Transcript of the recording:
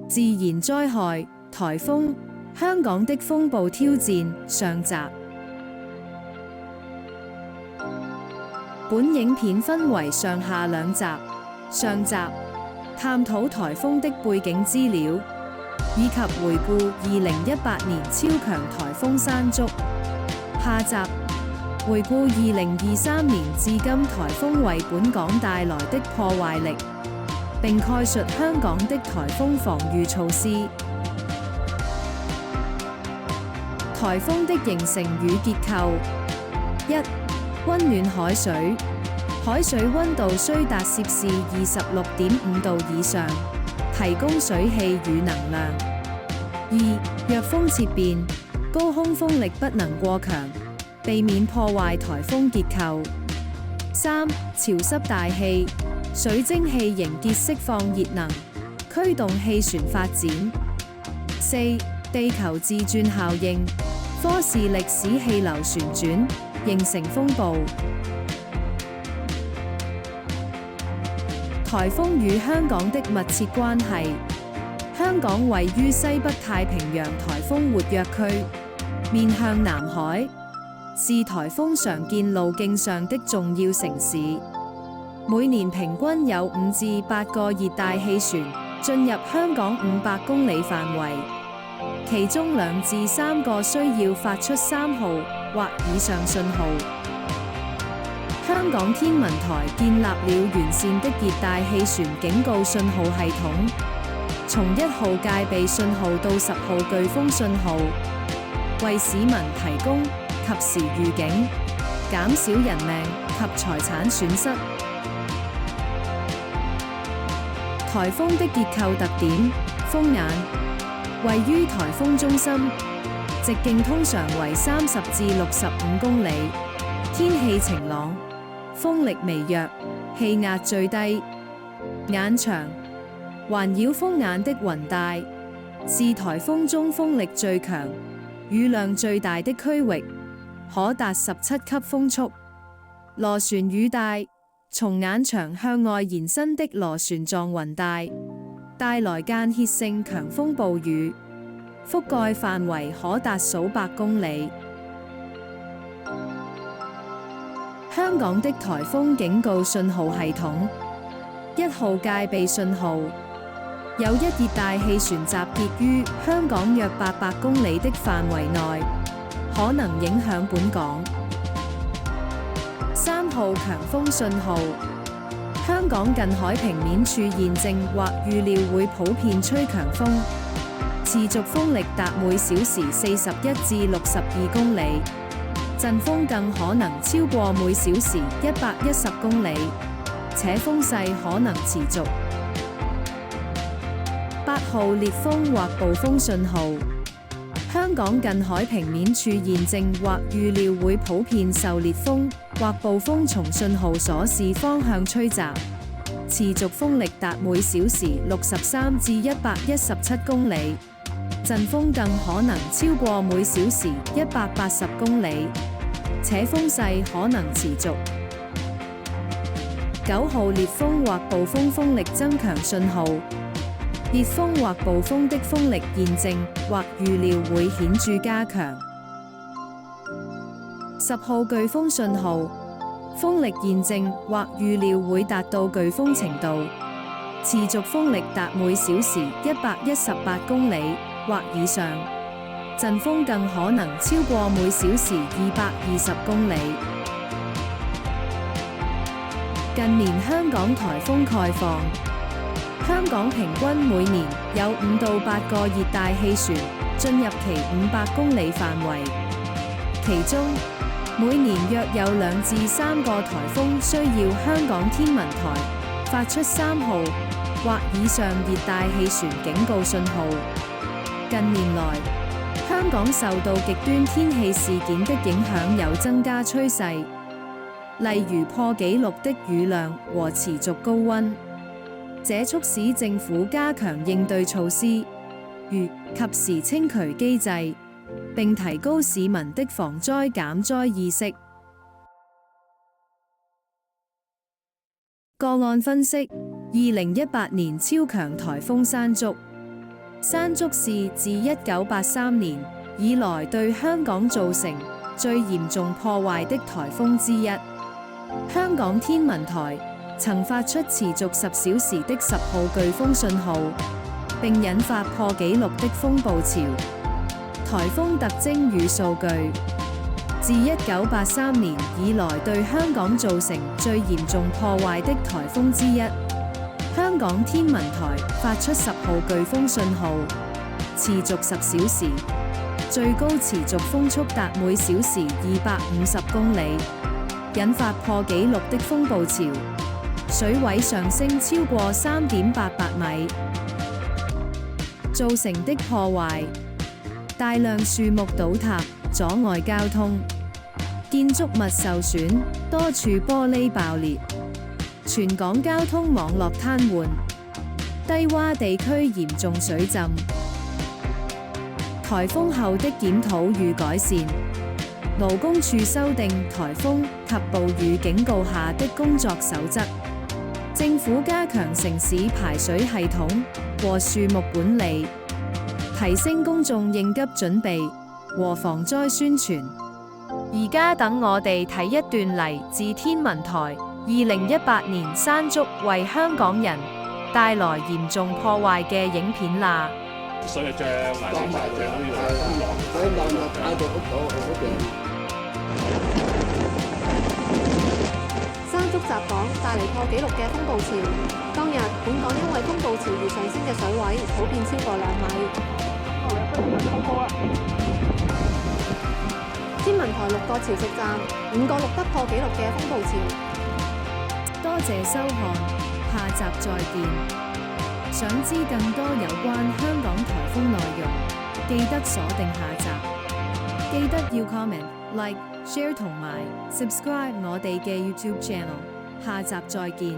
自然災害、颱風，香港的風暴挑戰上集。本影片分為上下兩集，上集探討颱風的背景資料，以及回顧2018年超強颱風山竹。下集回顧2023年至今颱風為本港帶來的破壞力，並概述香港的颱風防禦措施。颱風的形成與結構：一、溫暖海水，海水溫度須達攝氏26.5度以上，提供水氣與能量。二、弱風切變，高空風力不能過強，避免破壞颱風結構。三、潮濕大氣，水蒸氣凝結釋放熱能，驅動氣旋發展。四、地球自轉效應，科氏力使氣流旋轉，形成風暴。颱風與香港的密切關係：香港位於西北太平洋颱風活躍區，面向南海，是颱風常見路徑上的重要城市。每年平均有5至8個熱帶氣旋進入香港500公里範圍，其中2至3個需要發出3號或以上信號。香港天文台建立了完善的熱帶氣旋警告信號系統，從1號戒備信號到10號颶風信號，為市民提供及時預警，減少人命及財產損失。颱風的結構特點：風眼位於颱風中心，直徑通常為30至65公里，天氣晴朗，風力微弱，氣壓最低。眼場環繞風眼的雲帶是颱風中風力最強、雨量最大的區域，可達17級風速。螺旋雨帶從眼場向外延伸的螺旋狀雲帶，帶來間歇性強風暴雨，覆蓋範圍可達數百公里。香港的颱風警告信號系統：1號戒備信號，有一熱帶氣旋集結於香港約800公里的範圍內，可能影響本港。3號強風信號，香港近海平面處現正或預料會普遍吹強風，持續風力達每小時41至62公里，陣風更可能超過每小時110公里，且風勢可能持續。8號烈風或暴風信號，香港近海平面處現正或預料會普遍受烈風或暴風從信號所示方向吹襲，持續風力達每小時63至117公里，陣風更可能超過每小時180公里，且風勢可能持續。9號烈風或暴風風力增強信號，烈風或暴風的風力現正或預料會顯著加強。10號颶風信號，風力現正或預料會達到颶風程度，持續風力達每小時118公里或以上，陣風更可能超過每小時220公里。近年香港颱風概況：香港平均每年有5到8個熱帶氣旋進入其500公里範圍，其中每年約有2至3個颱風需要香港天文台發出3號或以上熱帶氣旋警告信號。近年來，香港受到極端天氣事件的影響有增加趨勢，例如破紀錄的雨量和持續高溫。這促使政府加強應對措施，如及時清渠機制，並提高市民的防災減災意識。個案分析：2018年超強颱風山竹，山竹是自1983年以來對香港造成最嚴重破壞的颱風之一。香港天文台曾發出持續10小時的10號颶風信號，並引發破紀錄的風暴潮。颱風特徵與數據：自1983年以來對香港造成最嚴重破壞的颱風之一。香港天文台發出10號颶風信號，持續10小時，最高持續風速達每小時250公里，引發破紀錄的風暴潮，水位上升超過3.88米，造成的破壞：大量樹木倒塌，阻礙交通；建築物受損，多處玻璃爆裂；全港交通網絡癱瘓；低窪地區嚴重水浸。颱風後的檢討與改善：勞工處修訂颱風及暴雨警告下的工作守則；政府加強城市排水系統和樹木管理，提升公眾應急準備和防災宣傳。而家等我哋睇一段嚟自天文台2018年山竹為香港人帶來嚴重破壞嘅影片啦。水嘅漲，當埋漲都要落。所以落打到嗰邊。山竹襲港帶嚟破紀錄嘅風暴潮，當日本港因為風暴潮而上升嘅水位普遍超過2米。天文台6個潮汐站，5個錄得破紀錄嘅風暴潮。多謝收看，下集再見。想知更多有關香港颱風內容，記得鎖定下集。記得要 comment、like、share 同埋 subscribe 我哋嘅 YouTube channel。下集再見。